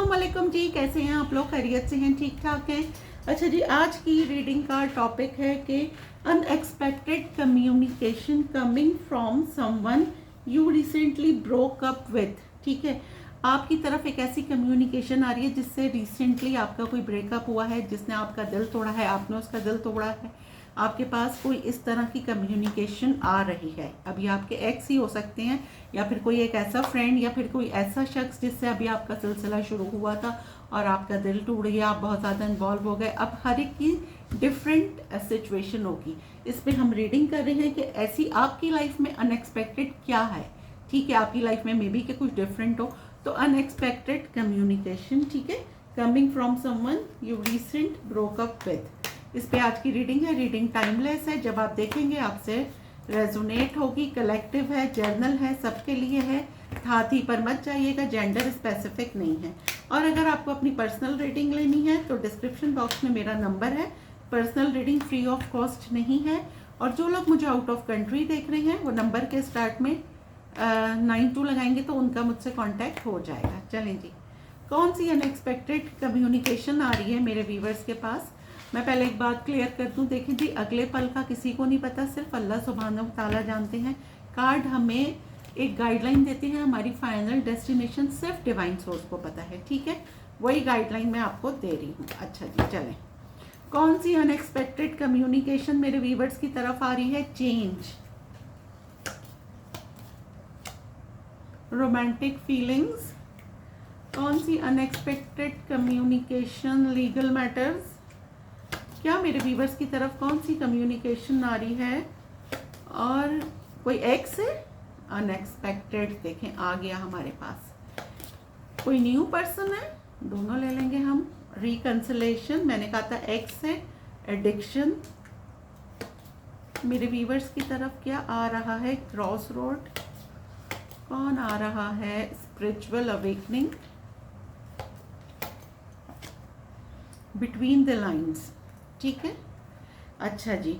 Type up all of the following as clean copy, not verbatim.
अस्सलाम वालेकुम जी, कैसे हैं आप लोग? खैरियत से हैं? ठीक ठाक हैं? अच्छा जी, आज की रीडिंग का टॉपिक है कि unexpected communication coming from someone you recently broke up with. ठीक है, आपकी तरफ एक ऐसी कम्युनिकेशन आ रही है जिससे रिसेंटली आपका कोई ब्रेकअप हुआ है, जिसने आपका दिल तोड़ा है, आपने उसका दिल तोड़ा है। आपके पास कोई इस तरह की कम्युनिकेशन आ रही है। अभी आपके एक्स ही हो सकते हैं, या फिर कोई एक ऐसा फ्रेंड, या फिर कोई ऐसा शख्स जिससे अभी आपका सिलसिला शुरू हुआ था और आपका दिल टूट गया, आप बहुत ज़्यादा इन्वॉल्व हो गए। अब हर एक की डिफरेंट सिचुएशन होगी। इस पर हम रीडिंग कर रहे हैं कि ऐसी आपकी लाइफ में अनएक्सपेक्टेड क्या है। ठीक है, आपकी लाइफ में मे बी के कुछ डिफरेंट हो, तो अनएक्सपेक्टेड कम्युनिकेशन, ठीक है, coming from someone you recent broke up with. इस पे आज की रीडिंग है। रीडिंग टाइमलेस है, जब आप देखेंगे आपसे रेजोनेट होगी। कलेक्टिव है, जर्नल है, सबके लिए है। हाथी पर मत जाइएगा, जेंडर स्पेसिफिक नहीं है। और अगर आपको अपनी पर्सनल रीडिंग लेनी है तो डिस्क्रिप्शन बॉक्स में मेरा नंबर है। Personal reading free of cost नहीं है। और जो लोग मुझे आउट ऑफ कंट्री देख रहे हैं वो नंबर के स्टार्ट में 92 लगाएंगे तो उनका मुझसे कांटेक्ट हो जाएगा। चलें जी, कौन सी अनएक्सपेक्टेड कम्युनिकेशन आ रही है मेरे व्यूवर्स के पास? मैं पहले एक बात क्लियर कर दूं। देखिए जी, अगले पल का किसी को नहीं पता, सिर्फ अल्लाह सुब्हानहू ताला जानते हैं। कार्ड हमें एक गाइडलाइन देते हैं, हमारी फाइनल डेस्टिनेशन सिर्फ डिवाइन सोर्स को पता है। ठीक है, वही गाइडलाइन मैं आपको दे रही हूँ। अच्छा जी, चलें, कौन सी अनएक्सपेक्टेड कम्युनिकेशन मेरे व्यूवर्स की तरफ आ रही है? Change, romantic feelings. कौन सी अनएक्सपेक्टेड कम्युनिकेशन? Legal matters. क्या मेरे व्यूवर्स की तरफ कौन सी कम्युनिकेशन आ रही है? और कोई एक्स है अनएक्सपेक्टेड, देखें आ गया हमारे पास। कोई न्यू पर्सन है, दोनों ले लेंगे हम। रिकंसिलेशन, मैंने कहा था एक्स है। एडिक्शन, मेरे व्यूवर्स की तरफ क्या आ रहा है? Cross road. कौन आ रहा है? Spiritual awakening. Between the lines, ठीक है। अच्छा जी,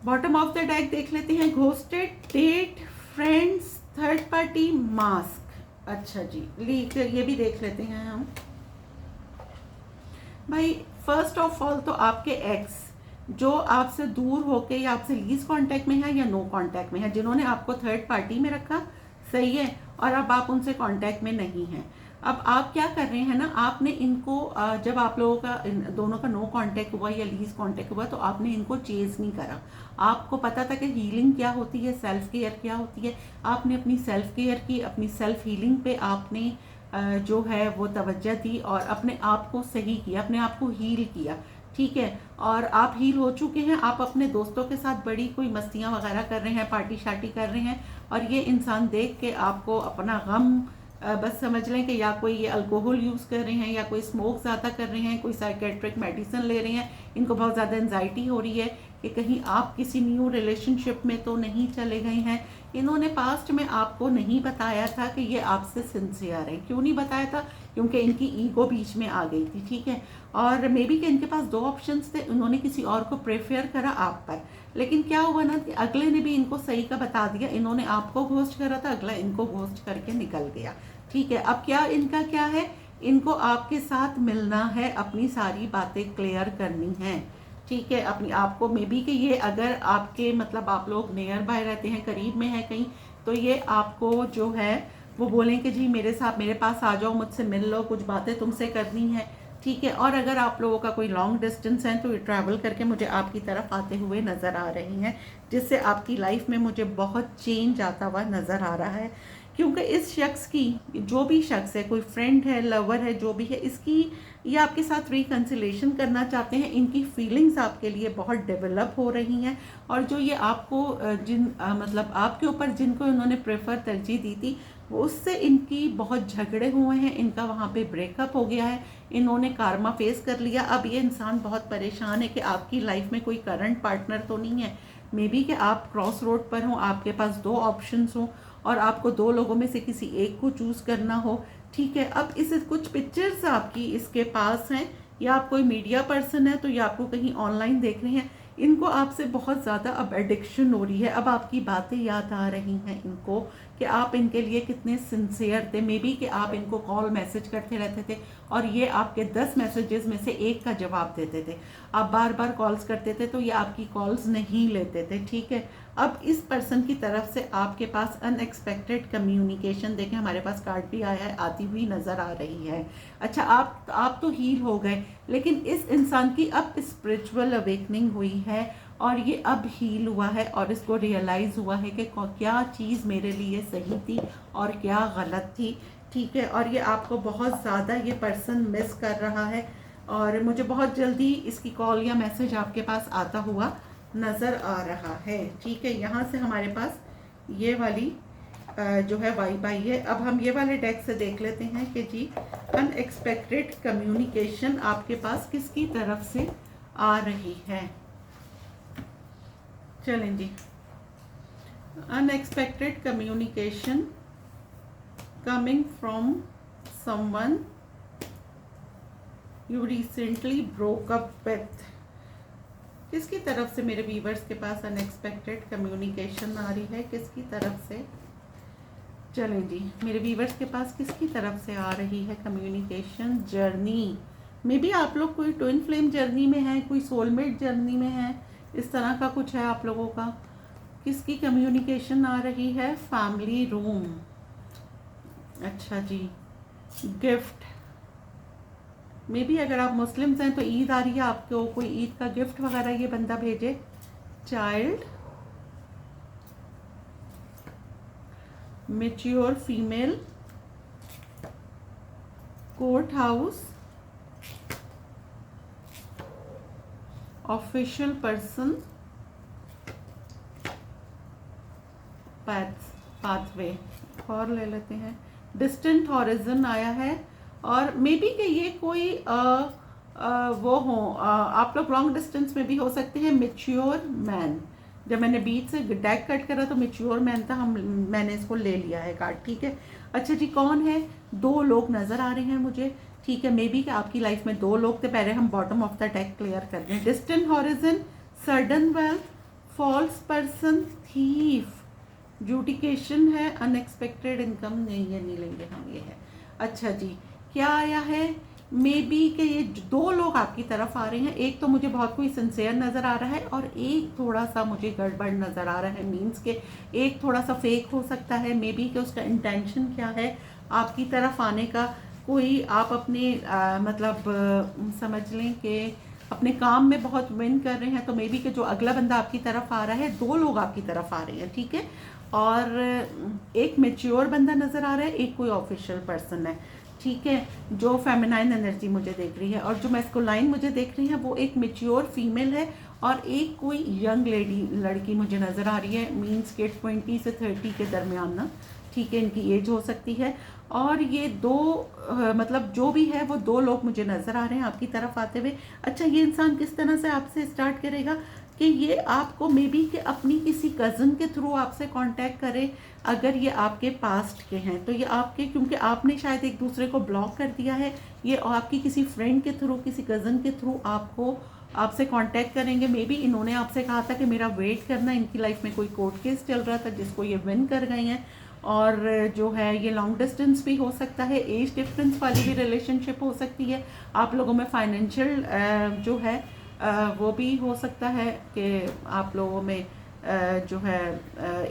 बॉटम ऑफ द डेक देख लेते हैं। Ghosted, date, friends, third party, mask. अच्छा जी, ये भी देख लेते हैं हम। भाई फर्स्ट ऑफ ऑल तो आपके एक्स जो आपसे दूर होके या आपसे लीज कांटेक्ट में है या नो कांटेक्ट में है, जिन्होंने आपको थर्ड पार्टी में रखा, सही है, और अब आप उनसे कांटेक्ट में नहीं हैं। अब आप क्या कर रहे हैं ना, आपने इनको जब आप लोगों का दोनों का नो कांटेक्ट हुआ या लीज कांटेक्ट हुआ तो आपने इनको चेज नहीं करा। आपको पता था कि हीलिंग क्या होती है, सेल्फ केयर क्या होती है। आपने अपनी सेल्फ केयर की, अपनी सेल्फ हीलिंग पे आपने जो है वो तवज्जो दी और अपने आप को सही किया, अपने आप को हील किया। ठीक है, और आप हील हो चुके हैं। आप अपने दोस्तों के साथ बड़ी कोई मस्तियाँ वगैरह कर रहे हैं, पार्टी शार्टी कर रहे हैं, और ये इंसान देख के आपको अपना गम बस समझ लें कि या कोई ये अल्कोहल यूज़ कर रहे हैं, या कोई स्मोक ज़्यादा कर रहे हैं, कोई साइकेट्रिक मेडिसिन ले रहे हैं। इनको बहुत ज़्यादा एंजाइटी हो रही है कि कहीं आप किसी न्यू रिलेशनशिप में तो नहीं चले गए हैं। इन्होंने पास्ट में आपको नहीं बताया था कि ये आपसे सिंसियर है। क्यों नहीं बताया था? क्योंकि इनकी ईगो बीच में आ गई थी। ठीक है, और मे बी कि इनके पास दो ऑप्शंस थे, उन्होंने किसी और को प्रेफर करा आप पर। लेकिन क्या हुआ ना कि अगले ने भी इनको सही का बता दिया। इन्होंने आपको घोस्ट करा था, अगला इनको घोस्ट करके निकल गया। ठीक है, अब क्या इनका क्या है? इनको आपके साथ मिलना है, अपनी सारी बातें क्लियर करनी है। ठीक है, अपनी आपको मे बी कि ये अगर आपके मतलब आप लोग नियर बाय रहते हैं, करीब में है कहीं, तो ये आपको जो है वो बोलें कि जी मेरे साथ, मेरे पास आ जाओ, मुझसे मिल लो, कुछ बातें तुमसे करनी है। ठीक है, और अगर आप लोगों का कोई लॉन्ग डिस्टेंस है तो ये ट्रैवल करके मुझे आपकी तरफ आते हुए नज़र आ रही हैं, जिससे आपकी लाइफ में मुझे बहुत चेंज आता हुआ नज़र आ रहा है। क्योंकि इस शख्स की, जो भी शख्स है, कोई फ्रेंड है, लवर है, जो भी है, इसकी ये आपके साथ रिकंसिलेशन करना चाहते हैं। इनकी फीलिंग्स आपके लिए बहुत डेवलप हो रही हैं, और जो ये आपको मतलब आपके ऊपर जिनको इन्होंने प्रेफर तरजीह दी थी, वो उससे इनकी बहुत झगड़े हुए हैं। इनका वहाँ पे ब्रेकअप हो गया है, इन्होंने कारमा फेस कर लिया। अब ये इंसान बहुत परेशान है कि आपकी लाइफ में कोई करंट पार्टनर तो नहीं है। मे बी कि आप क्रॉस रोड पर हों, आपके पास दो ऑप्शंस हों और आपको दो लोगों में से किसी एक को चूज़ करना हो। ठीक है, अब इस कुछ पिक्चर्स आपकी इसके पास हैं, या आप कोई मीडिया पर्सन है तो या आपको कहीं ऑनलाइन देख रहे हैं। इनको आपसे बहुत ज़्यादा अब एडिक्शन हो रही है, अब आपकी बातें याद आ रही हैं इनको। कि आप इनके लिए कितने सिंसियर थे। मे बी कि आप इनको कॉल मैसेज करते रहते थे और ये आपके 10 मैसेजेस में से एक का जवाब देते थे। आप बार बार कॉल्स करते थे तो ये आपकी कॉल्स नहीं लेते थे, ठीक है। अब इस पर्सन की तरफ से आपके पास अनएक्सपेक्टेड कम्युनिकेशन, देखें हमारे पास कार्ड भी आया है, आती हुई नज़र आ रही है। अच्छा, आप तो हील हो गए, लेकिन इस इंसान की अब स्पिरिचुअल अवेकनिंग हुई है और ये अब हील हुआ है और इसको रियलाइज़ हुआ है कि क्या चीज़ मेरे लिए सही थी और क्या गलत थी, ठीक है। और ये आपको बहुत ज़्यादा ये पर्सन मिस कर रहा है और मुझे बहुत जल्दी इसकी कॉल या मैसेज आपके पास आता हुआ नज़र आ रहा है, ठीक है। यहाँ से हमारे पास ये वाली जो है वाइब आई है। अब हम ये वाले डेक से देख लेते हैं कि जी अनएक्सपेक्टेड कम्युनिकेशन आपके पास किसकी तरफ से आ रही है। चलें जी, unexpected communication coming from someone you recently broke up with. किसकी तरफ से मेरे व्यूवर्स के पास अनएक्सपेक्टेड कम्युनिकेशन आ रही है, किसकी तरफ से? चलें जी, मेरे व्यूवर्स के पास किसकी तरफ से आ रही है कम्युनिकेशन? जर्नी। मे बी आप लोग कोई ट्विन फ्लेम जर्नी में है, कोई सोलमेट जर्नी में है, इस तरह का कुछ है आप लोगों का। किसकी कम्युनिकेशन आ रही है? Family room. अच्छा जी, गिफ्ट। मे बी अगर आप मुस्लिम्स हैं तो ईद आ रही है, आपको कोई ईद का गिफ्ट वगैरह ये बंदा भेजे। Child, mature female, court house, official person, pathway. और ले लेते हैं, डिस्टेंट हॉरिजन आया है और मे बी कि ये कोई वो हो, आप लोग लॉन्ग डिस्टेंस में भी हो सकते हैं। मैच्योर मैन, जब मैंने बीच से डेक कट करा तो मैच्योर मैन था, मैंने इसको ले लिया है कार्ड, ठीक है। अच्छा जी, कौन है? 2 लोग नज़र आ रहे हैं मुझे, ठीक है। मे बी कि आपकी लाइफ में 2 लोग थे। पहले हम bottom of the deck clear कर रहे हैं। Distant horizon, sudden wealth, false person, thief, adjudication है, अनएक्सपेक्टेड इनकम नहीं, ये नहीं लेंगे हम, ये है। अच्छा जी, क्या आया है? मे बी कि ये 2 लोग आपकी तरफ आ रहे हैं। एक तो मुझे बहुत कोई सिंसियर नज़र आ रहा है और एक थोड़ा सा मुझे गड़बड़ नज़र आ रहा है। मीन्स के एक थोड़ा सा फेक हो सकता है। मे बी कि उसका इंटेंशन क्या है आपकी तरफ आने का। कोई आप अपने समझ लें कि अपने काम में बहुत विन कर रहे हैं, तो मे बी कि जो अगला बंदा आपकी तरफ आ रहा है, 2 लोग आपकी तरफ आ रहे हैं, ठीक है। और एक मैच्योर बंदा नज़र आ रहा है, एक कोई ऑफिशियल पर्सन है, ठीक है, जो फेमिनाइन एनर्जी मुझे देख रही है। और जो मैस्कुलाइन मुझे देख रही है वो एक मैच्योर फीमेल है और एक कोई यंग लड़की मुझे नज़र आ रही है। मीन्स के 20 से 30 के दरमियान ना, ठीक है, इनकी एज हो सकती है। और ये 2 मतलब जो भी है वो 2 लोग मुझे नज़र आ रहे हैं आपकी तरफ आते हुए। अच्छा, ये इंसान किस तरह से आपसे स्टार्ट करेगा कि ये आपको मे बी कि अपनी किसी कज़न के थ्रू आपसे कांटेक्ट करे। अगर ये आपके पास्ट के हैं तो ये आपके, क्योंकि आपने शायद एक दूसरे को ब्लॉक कर दिया है, ये आपकी किसी फ्रेंड के थ्रू, किसी कज़न के थ्रू आपसे कांटेक्ट करेंगे। मे बी इन्होंने आपसे कहा था कि मेरा वेट करना, इनकी लाइफ में कोई कोर्ट केस चल रहा था जिसको ये विन कर गए हैं। और जो है ये लॉन्ग डिस्टेंस भी हो सकता है, एज डिफरेंस वाली भी रिलेशनशिप हो सकती है। आप लोगों में फाइनेंशियल जो है वो भी हो सकता है कि आप लोगों में जो है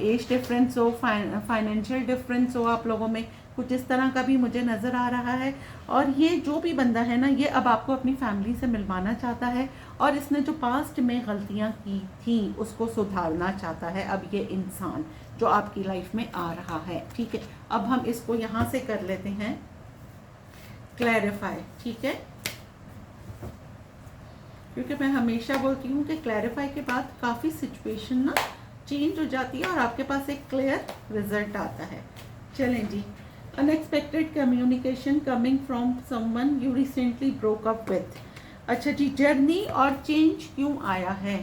एज डिफरेंस हो, फाइनेंशियल डिफरेंस हो आप लोगों में, कुछ इस तरह का भी मुझे नज़र आ रहा है। और ये जो भी बंदा है ना, ये अब आपको अपनी फैमिली से मिलवाना चाहता है और इसने जो पास्ट में गलतियां की थी उसको सुधारना चाहता है अब ये इंसान जो आपकी लाइफ में आ रहा है, ठीक है। अब हम इसको यहाँ से कर लेते हैं क्लैरिफाई, ठीक है, क्योंकि मैं हमेशा बोलती हूँ कि क्लैरिफाई के बाद काफ़ी सिचुएशन ना चेंज हो जाती है और आपके पास एक क्लियर रिजल्ट आता है। चलें जी, unexpected communication coming from someone you recently broke up with. अच्छा जी, जर्नी और चेंज क्यों आया है?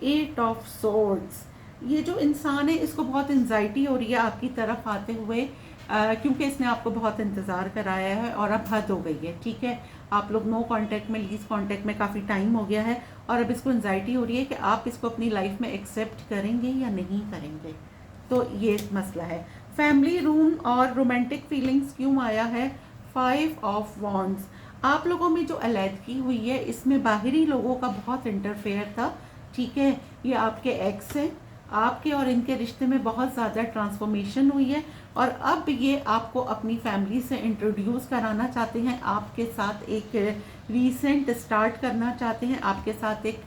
8 ऑफ सोर्ड्स। ये जो इंसान है इसको बहुत एंजाइटी हो रही है आपकी तरफ आते हुए, क्योंकि इसने आपको बहुत इंतज़ार कराया है और अब हद हो गई है, ठीक है। आप लोग नो कांटेक्ट में, लीज कांटेक्ट में काफ़ी टाइम हो गया है और अब इसको एंजाइटी हो रही है कि आप इसको अपनी लाइफ में एक्सेप्ट करेंगे या नहीं करेंगे। तो ये मसला है। फैमिली रूम और रोमांटिक फीलिंग्स क्यों आया है? 5 ऑफ वॉन्ड्स। आप लोगों में जो अलैदगी हुई है इसमें बाहरी लोगों का बहुत इंटरफेयर था, ठीक है। ये आपके एक्स हैं, आपके और इनके रिश्ते में बहुत ज़्यादा ट्रांसफॉर्मेशन हुई है और अब ये आपको अपनी फैमिली से इंट्रोड्यूस कराना चाहते हैं, आपके साथ एक रीसेंट स्टार्ट करना चाहते हैं, आपके साथ एक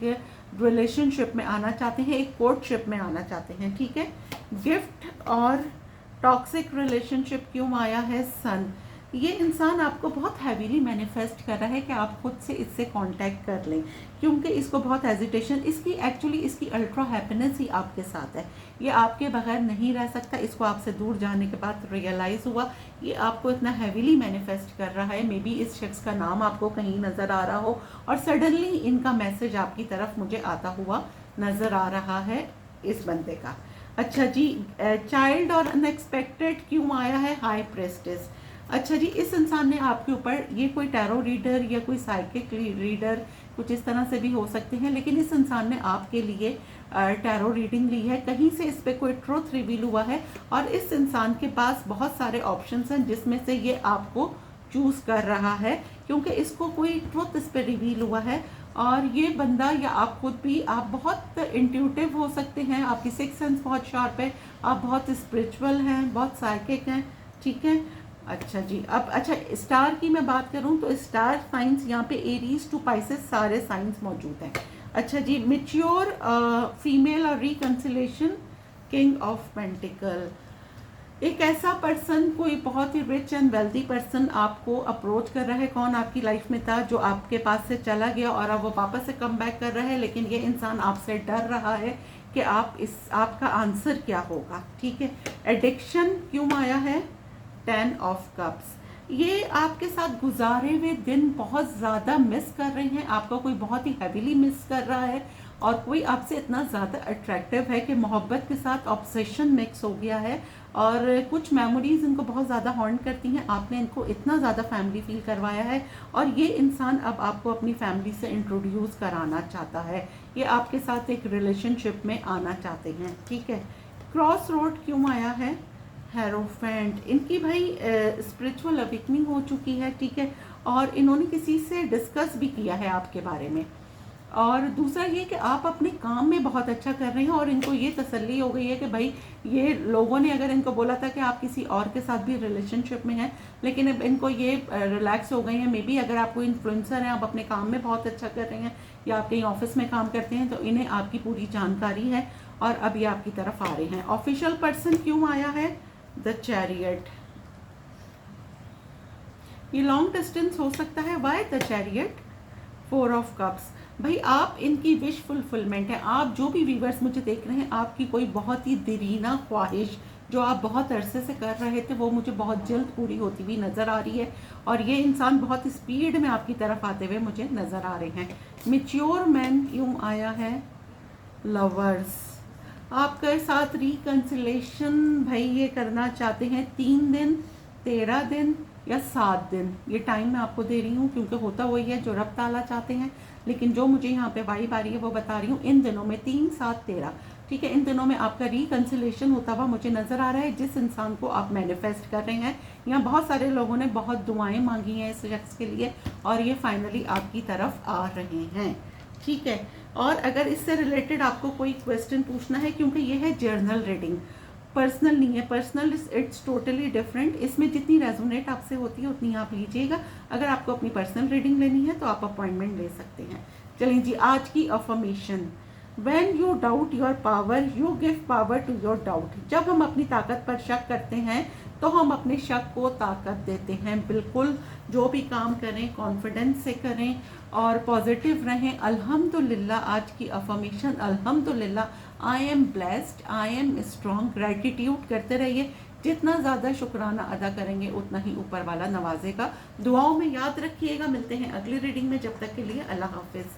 रिलेशनशिप में आना चाहते हैं, एक कोर्टशिप में आना चाहते हैं, ठीक है। गिफ्ट और टॉक्सिक रिलेशनशिप क्यों आया है? सन। ये इंसान आपको बहुत हैवीली मैनिफेस्ट कर रहा है कि आप खुद से इससे कांटेक्ट कर लें, क्योंकि इसको बहुत हेजिटेशन, इसकी एक्चुअली इसकी अल्ट्रा हैप्पीनेस ही आपके साथ है, ये आपके बगैर नहीं रह सकता। इसको आपसे दूर जाने के बाद रियलाइज़ हुआ, ये आपको इतना हैवीली मैनिफेस्ट कर रहा है। मे बी इस शख्स का नाम आपको कहीं नज़र आ रहा हो और सडनली इनका मैसेज आपकी तरफ मुझे आता हुआ नज़र आ रहा है इस बंदे का। अच्छा जी, चाइल्ड और अनएक्सपेक्टेड क्यों आया है? High prestige. अच्छा जी, इस इंसान ने आपके ऊपर, ये कोई टैरो रीडर या कोई साइकिक रीडर कुछ इस तरह से भी हो सकते हैं, लेकिन इस इंसान ने आपके लिए टैरो रीडिंग ली है, कहीं से इस पर कोई ट्रुथ रिवील हुआ है और इस इंसान के पास बहुत सारे ऑप्शंस हैं जिसमें से ये आपको चूज़ कर रहा है, क्योंकि इसको कोई ट्रुथ इस पर रिवील हुआ है। और ये बंदा या आप खुद भी, आप बहुत इंट्यूटिव हो सकते हैं, आपकी सिक्स सेंस बहुत शार्प है, आप बहुत स्पिरिचुअल हैं, बहुत साइकिक हैं, ठीक है। अच्छा जी, अब अच्छा स्टार की मैं बात करूं तो स्टार साइंस यहाँ पे एरीज टू पाइसेस सारे साइंस मौजूद हैं। अच्छा जी, मिच्योर फीमेल और रिकंसिलेशन, किंग ऑफ पेंटिकल। एक ऐसा पर्सन, कोई बहुत ही रिच एंड वेल्दी पर्सन आपको अप्रोच कर रहा है। कौन आपकी लाइफ में था जो आपके पास से चला गया और अब वो वापस से कम बैक कर रहा है, लेकिन ये इंसान आपसे डर रहा है कि आपका आंसर क्या होगा, ठीक है। एडिक्शन क्यों आया है? 10 ऑफ कप्स। ये आपके साथ गुजारे हुए दिन बहुत ज़्यादा मिस कर रहे हैं, आपका कोई बहुत ही हैवीली मिस कर रहा है और कोई आपसे इतना ज़्यादा अट्रैक्टिव है कि मोहब्बत के साथ ऑब्सेशन मिक्स हो गया है और कुछ मेमोरीज इनको बहुत ज़्यादा हॉन्ट करती हैं। आपने इनको इतना ज़्यादा फैमिली फील करवाया है और ये इंसान अब आपको अपनी फैमिली से इंट्रोड्यूस कराना चाहता है, ये आपके साथ एक रिलेशनशिप में आना चाहते हैं, ठीक है। क्रॉस रोड क्यों आया है? हेरोफेंट। इनकी भाई स्पिरिचुअल अवेकनिंग हो चुकी है, ठीक है, और इन्होंने किसी से डिस्कस भी किया है आपके बारे में। और दूसरा ये कि आप अपने काम में बहुत अच्छा कर रहे हैं और इनको ये तसल्ली हो गई है कि भाई ये लोगों ने अगर इनको बोला था कि आप किसी और के साथ भी रिलेशनशिप में हैं, लेकिन अब इनको ये रिलैक्स हो गए हैं। मे बी अगर आप कोई इन्फ्लुएंसर हैं, आप अपने काम में बहुत अच्छा कर रहे हैं या आप कहीं ऑफिस में काम करते हैं, तो इन्हें आपकी पूरी जानकारी है और अब ये आपकी तरफ आ रहे हैं। ऑफिशियल पर्सन क्यों आया है? The chariot. ये लॉन्ग डिस्टेंस हो सकता है। Why the chariot? 4 of cups. भाई आप इनकी विश फुलफिलमेंट है। आप जो भी व्यूवर्स मुझे देख रहे हैं, आपकी कोई बहुत ही दीरीना ख्वाहिश जो आप बहुत अरसे से कर रहे थे, वो मुझे बहुत जल्द पूरी होती हुई नज़र आ रही है और ये इंसान बहुत स्पीड में आपकी तरफ आते हुए मुझे नज़र आ रहे हैं। मैच्योर मैन क्यों आया है? लवर्स। आपके साथ रिकंसिलेशन भाई ये करना चाहते हैं 3 दिन, 13 दिन या 7 दिन। ये टाइम मैं आपको दे रही हूँ क्योंकि होता वही है जो रब ताला चाहते हैं, लेकिन जो मुझे यहाँ पे वाइब आ रही है वो बता रही हूँ। इन दिनों में 3, 7, 13, ठीक है, इन दिनों में आपका रिकंसिलेशन होता हुआ मुझे नज़र आ रहा है। जिस इंसान को आप मैनिफेस्ट कर रहे हैं, यहाँ बहुत सारे लोगों ने बहुत दुआएं मांगी हैं इस शख्स के लिए और ये फाइनली आपकी तरफ आ रहे हैं, ठीक है। और अगर इससे रिलेटेड आपको कोई क्वेश्चन पूछना है, क्योंकि ये है जर्नल रीडिंग, पर्सनल नहीं है। Personal it's totally different. इसमें जितनी रेजोनेट आपसे होती है उतनी आप लीजिएगा। अगर आपको अपनी पर्सनल रीडिंग लेनी है तो आप अपॉइंटमेंट ले सकते हैं। चलिए जी, आज की affirmation. When you doubt your power, you give power to your doubt। जब हम अपनी ताकत पर शक करते हैं तो हम अपने शक को ताकत देते हैं। बिल्कुल जो भी काम करें कॉन्फिडेंस से करें और पॉजिटिव रहें। अल्हम्दुलिल्लाह, आज की अफर्मेशन अल्हम्दुलिल्लाह, I am blessed, I am strong. Gratitude करते रहिए। जितना ज़्यादा शुक्राना अदा करेंगे उतना ही ऊपर वाला नवाजेगा। दुआओं में याद रखिएगा। मिलते हैं अगली रीडिंग में। जब तक के लिए अल्लाह हाफिज़।